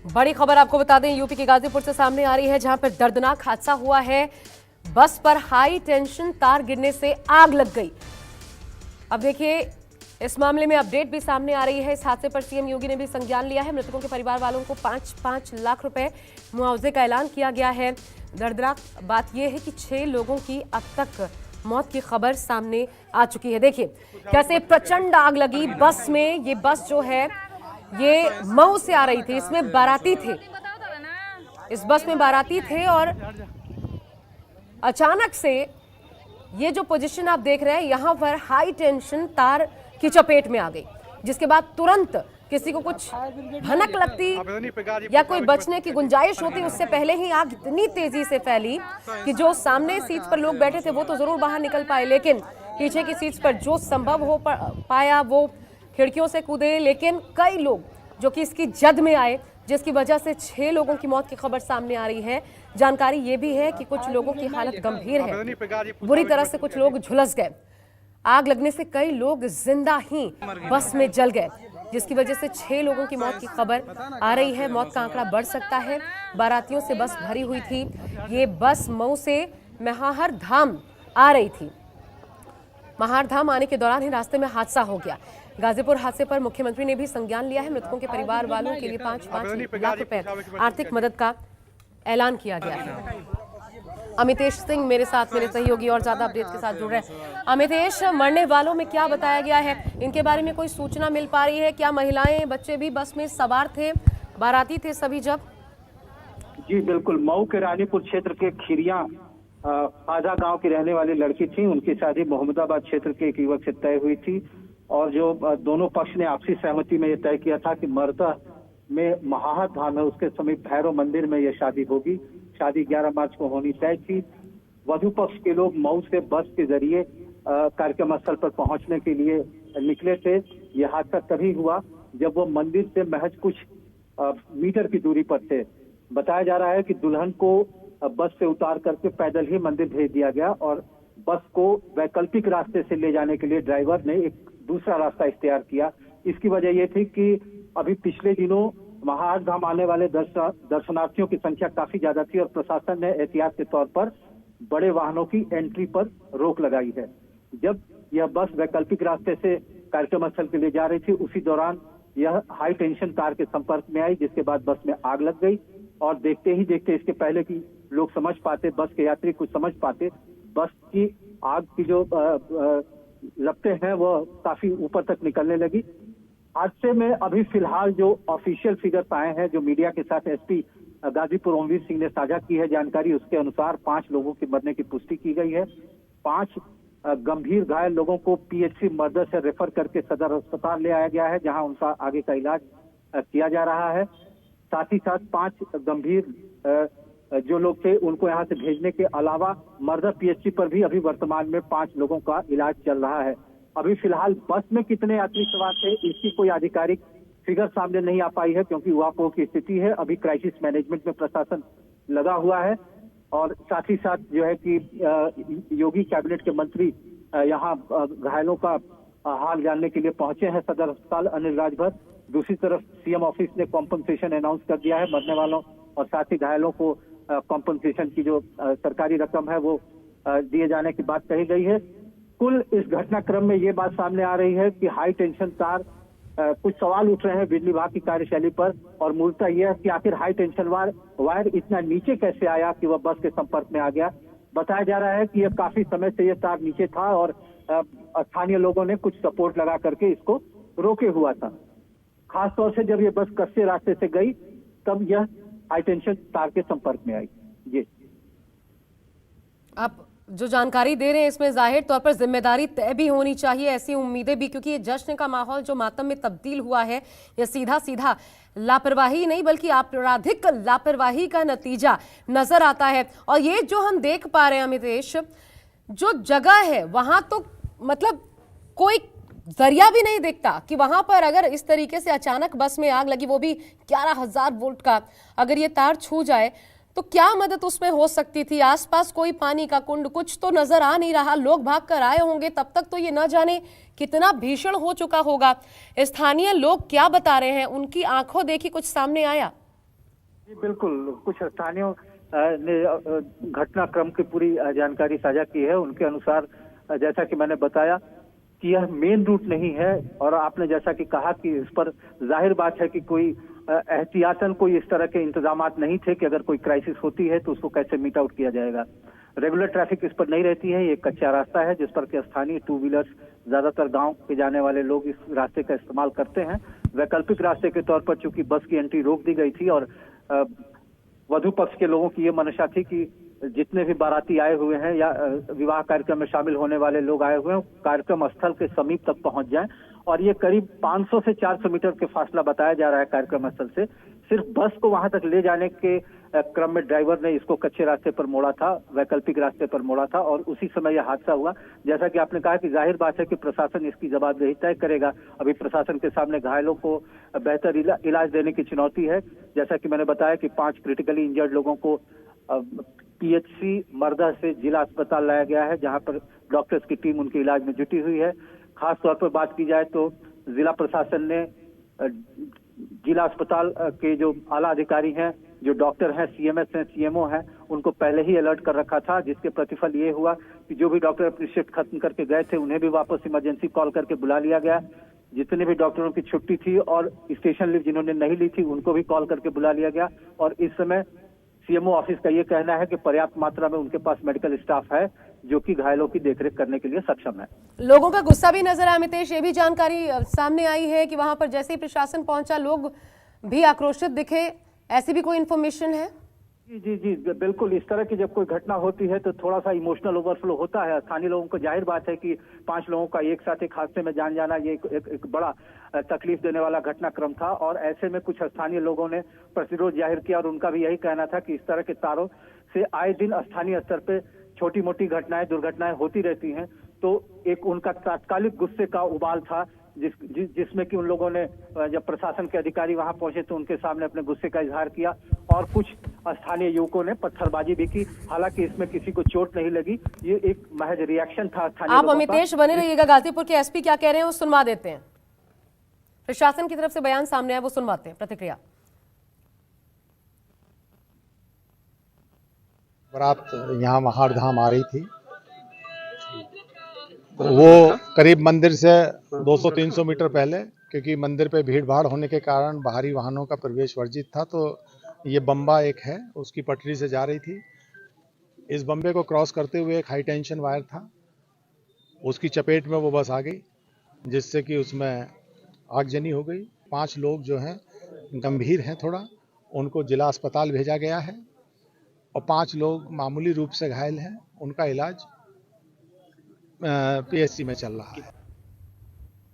बड़ी खबर आपको बता दें, यूपी के गाजीपुर से सामने आ रही है, जहां पर दर्दनाक हादसा हुआ है। बस पर हाई टेंशन तार गिरने से आग लग गई। अब देखिए, इस मामले में अपडेट भी सामने आ रही है। इस हादसे पर सीएम योगी ने भी संज्ञान लिया है। मृतकों के परिवार वालों को 5-5 लाख रुपए मुआवजे का ऐलान किया गया है। दर्दनाक बात यह है कि 6 लोगों की अब तक मौत की खबर सामने आ चुकी है। देखिए कैसे प्रचंड आग लगी बस में। ये बस जो है ये मऊ से आ रही थी, इसमें बाराती थे। इस बस में बाराती थे और अचानक से ये जो पोजीशन आप देख रहे हैं, यहां पर हाई टेंशन तार की चपेट में आ गई, जिसके बाद तुरंत किसी को कुछ भनक लगती या कोई बचने की गुंजाइश होती, उससे पहले ही आग इतनी तेजी से फैली कि जो सामने सीट पर लोग बैठे थे वो तो जरूर बाहर निकल पाए, लेकिन पीछे की सीट पर जो संभव हो पाया वो खिड़कियों से कूदे। लेकिन कई लोग जो कि इसकी जद में आए, जिसकी वजह से 6 लोगों की मौत की खबर सामने आ रही है। जानकारी ये भी है कि कुछ लोगों की हालत गंभीर है, बुरी तरह से कुछ लोग झुलस गए। आग लगने से कई लोग जिंदा ही बस में जल गए, जिसकी वजह से 6 लोगों की मौत की खबर आ रही है। मौत का आंकड़ा बढ़ सकता है। बारातियों से बस भरी हुई थी। ये बस मऊ से महाहर धाम आ रही थी। महाहर धाम आने के दौरान ही रास्ते में हादसा हो गया। गाजीपुर हादसे पर मुख्यमंत्री ने भी संज्ञान लिया है। मृतकों के परिवार वालों के लिए 5-5 लाख रुपए आर्थिक मदद का ऐलान किया गया है। अमितेश सिंह मेरे साथ, मेरे सहयोगी और ज्यादा अपडेट के साथ जुड़ रहे हैं। अमितेश, मरने वालों में क्या बताया गया है? इनके बारे में कोई सूचना मिल पा रही है? क्या महिलाएं बच्चे भी बस में सवार थे, बाराती थे सभी जब? जी बिल्कुल, मऊ के रानीपुर क्षेत्र के खीरिया आजा गांव की रहने वाली लड़की थी। उनकी शादी मोहम्मदाबाद क्षेत्र के एक युवक से तय हुई थी और जो दोनों पक्ष ने आपसी सहमति में यह तय किया था कि मरदा में महाहर धाम है, उसके समीप भैरव मंदिर में यह शादी होगी। शादी 11 मार्च को होनी तय थी। वधु पक्ष के लोग मऊ से बस के जरिए कार्यक्रम स्थल पर पहुंचने के लिए निकले थे। यह हादसा तभी हुआ जब वो मंदिर से महज कुछ मीटर की दूरी पर थे। बताया जा रहा है कि दुल्हन को बस से उतार करके पैदल ही मंदिर भेज दिया गया और बस को वैकल्पिक रास्ते से ले जाने के लिए ड्राइवर ने एक दूसरा रास्ता इख्तियार किया। इसकी वजह यह थी कि अभी पिछले दिनों महाहर धाम आने वाले दर्शनार्थियों की संख्या काफी ज्यादा थी और प्रशासन ने एहतियात के तौर पर बड़े वाहनों की एंट्री पर रोक लगाई है। जब यह बस वैकल्पिक रास्ते से कार्यक्रम स्थल के लिए जा रही थी, उसी दौरान यह हाई टेंशन तार के संपर्क में आई, जिसके बाद बस में आग लग गई। और देखते ही देखते, इसके पहले कि लोग समझ पाते, बस के यात्री कुछ समझ पाते, बस की आग की जो लपटें हैं वो काफी ऊपर तक निकलने लगी। हादसे में अभी फिलहाल जो ऑफिशियल फिगर्स आए हैं, जो मीडिया के साथ एसपी गाजीपुर ओमवीर सिंह ने साझा की है जानकारी, उसके अनुसार 5 लोगों के मरने की पुष्टि की गई है। 5 गंभीर घायल लोगों को पीएचसी मर्दर से रेफर करके सदर अस्पताल ले आया गया है, जहां उनका आगे का इलाज किया जा रहा है। साथ ही साथ 5 गंभीर जो लोग थे उनको यहाँ से भेजने के अलावा मर्दर पीएचसी पर भी अभी वर्तमान में 5 लोगों का इलाज चल रहा है। अभी फिलहाल बस में कितने यात्री सवार थे इसकी कोई आधिकारिक फिगर सामने नहीं आ पाई है, क्योंकि ऊहापोह की स्थिति है। अभी क्राइसिस मैनेजमेंट में प्रशासन लगा हुआ है और साथ ही साथ जो है कि योगी कैबिनेट के मंत्री यहाँ घायलों का हाल जानने के लिए पहुंचे हैं सदर अस्पताल अनिल राजभर। दूसरी तरफ सीएम ऑफिस ने कॉम्पनसेशन अनाउंस कर दिया है मरने वालों और साथ ही घायलों को कॉम्पनसेशन की जो सरकारी रकम है वो दिए जाने की बात कही गई है। कुल इस घटनाक्रम में ये बात सामने आ रही है कि हाई टेंशन तार, कुछ सवाल उठ रहे हैं बिजली विभाग की कार्यशैली पर और मूलतः यह है कि आखिर हाई टेंशन वायर इतना नीचे कैसे आया कि वह बस के संपर्क में आ गया। बताया जा रहा है कि यह काफी समय से यह तार नीचे था और स्थानीय लोगों ने कुछ सपोर्ट लगा करके इसको रोके हुआ था। खासतौर से जब यह बस कच्चे रास्ते से गई तब यह हाई टेंशन तार के संपर्क में आई। जी, आप जो जानकारी दे रहे हैं इसमें जाहिर तौर पर जिम्मेदारी तय भी होनी चाहिए, ऐसी उम्मीदें भी, क्योंकि ये जश्न का माहौल जो मातम में तब्दील हुआ है, यह सीधा सीधा लापरवाही नहीं बल्कि आपराधिक लापरवाही का नतीजा नजर आता है। और ये जो हम देख पा रहे हैं अमितेश, जो जगह है वहां तो मतलब कोई जरिया भी नहीं दिखता कि वहां पर अगर इस तरीके से अचानक बस में आग लगी, वो भी 11,000 वोल्ट का, अगर ये तार छू जाए तो क्या मदद उसमें हो सकती थी? आसपास कोई पानी का कुंड कुछ तो नजर आ नहीं रहा। लोग भाग कर आए होंगे, तब तक तो ये न जाने कितना भीषण हो चुका होगा। स्थानीय लोग क्या बता रहे हैं? उनकी आंखों देखी कुछ सामने आया? जी बिल्कुल, कुछ स्थानीयों ने घटनाक्रम की पूरी जानकारी साझा की है। उनके अनुसार जैसा कि मैंने बताया कि यह मेन रूट नहीं है, और आपने जैसा कि कहा कि इस पर जाहिर बात है कि कोई एहतियातन कोई इस तरह के इंतजामात नहीं थे कि अगर कोई क्राइसिस होती है तो उसको कैसे मीट आउट किया जाएगा। रेगुलर ट्रैफिक इस पर नहीं रहती है, ये एक कच्चा रास्ता है जिस पर के स्थानीय टू व्हीलर्स, ज्यादातर गांव के जाने वाले लोग इस रास्ते का इस्तेमाल करते हैं। वैकल्पिक रास्ते के तौर पर चूंकि बस की एंट्री रोक दी गई थी, और वधु पक्ष के लोगों की ये मंशा थी कि जितने भी बाराती आए हुए हैं या विवाह कार्यक्रम में शामिल होने वाले लोग आए हुए हैं, कार्यक्रम स्थल के समीप तक पहुंच जाएं। और ये करीब 500 से 400 मीटर के फासला बताया जा रहा है कार्यक्रम स्थल से। सिर्फ बस को वहां तक ले जाने के क्रम में ड्राइवर ने इसको कच्चे रास्ते पर मोड़ा था, वैकल्पिक रास्ते पर मोड़ा था, और उसी समय यह हादसा हुआ। जैसा कि आपने कहा कि जाहिर बात है कि प्रशासन इसकी जवाबदेही तय करेगा। अभी प्रशासन के सामने घायलों को बेहतर इलाज देने की चुनौती है। जैसा कि मैंने बताया कि 5 क्रिटिकली इंजर्ड लोगों को पीएचसी मर्दा से जिला अस्पताल लाया गया है, जहां पर डॉक्टर्स की टीम उनके इलाज में जुटी हुई है। खास तौर पर बात की जाए तो जिला प्रशासन ने जिला अस्पताल के जो आला अधिकारी हैं, जो डॉक्टर हैं, सीएमएस हैं, सीएमओ हैं, उनको पहले ही अलर्ट कर रखा था, जिसके प्रतिफल ये हुआ कि जो भी डॉक्टर अपनी शिफ्ट खत्म करके गए थे उन्हें भी वापस इमरजेंसी कॉल करके बुला लिया गया। जितने भी डॉक्टरों की छुट्टी थी और स्टेशन लीव जिन्होंने नहीं ली थी उनको भी कॉल करके बुला लिया गया। और इस समय सीएमओ ऑफिस का ये कहना है कि पर्याप्त मात्रा में उनके पास मेडिकल स्टाफ है जो कि घायलों की देखरेख करने के लिए सक्षम है। लोगों का गुस्सा भी नजर आया मितेश, ये भी जानकारी सामने आई है कि वहां पर जैसे ही प्रशासन पहुंचा लोग भी आक्रोशित दिखे, ऐसी भी कोई इन्फॉर्मेशन है? जी जी जी बिल्कुल, इस तरह की जब कोई घटना होती है तो थोड़ा सा इमोशनल ओवरफ्लो होता है स्थानीय लोगों को। जाहिर बात है कि 5 लोगों का एक साथ एक हादसे में जान जाना ये एक बड़ा तकलीफ देने वाला घटनाक्रम था, और ऐसे में कुछ स्थानीय लोगों ने प्रतिरोध जाहिर किया, और उनका भी यही कहना था कि इस तरह के तारों से आए दिन स्थानीय स्तर पे छोटी मोटी घटनाएं, दुर्घटनाएं होती रहती हैं। तो एक उनका तात्कालिक गुस्से का उबाल था जिसमें कि उन लोगों ने जब प्रशासन के अधिकारी वहां पहुंचे तो उनके सामने अपने गुस्से का इजहार किया, और कुछ स्थानीय युवकों ने पत्थरबाजी भी की। हालांकि इसमें किसी को चोट नहीं लगी, ये एक महज रिएक्शन था स्थानीय आप लोगों का। अमितेश बने रहिएगा, गाजीपुर के एसपी क्या कह रहे हैं वो सुनवा देते हैं। प्रशासन की तरफ से बयान सामने आया वो सुनवाते हैं, प्रतिक्रिया। बारात यहाँ महारधाम आ रही थी, वो करीब मंदिर से 200-300 मीटर पहले, क्योंकि मंदिर पे भीड़ भाड़ होने के कारण बाहरी वाहनों का प्रवेश वर्जित था, तो ये बम्बा एक है उसकी पटरी से जा रही थी। इस बम्बे को क्रॉस करते हुए एक हाई टेंशन वायर था, उसकी चपेट में वो बस आ गई, जिससे कि उसमें आगजनी हो गई। 5 लोग जो हैं गंभीर हैं थोड़ा, उनको जिला अस्पताल भेजा गया है, और 5 लोग मामूली रूप से घायल हैं, उनका इलाज पीएचसी में चल रहा है।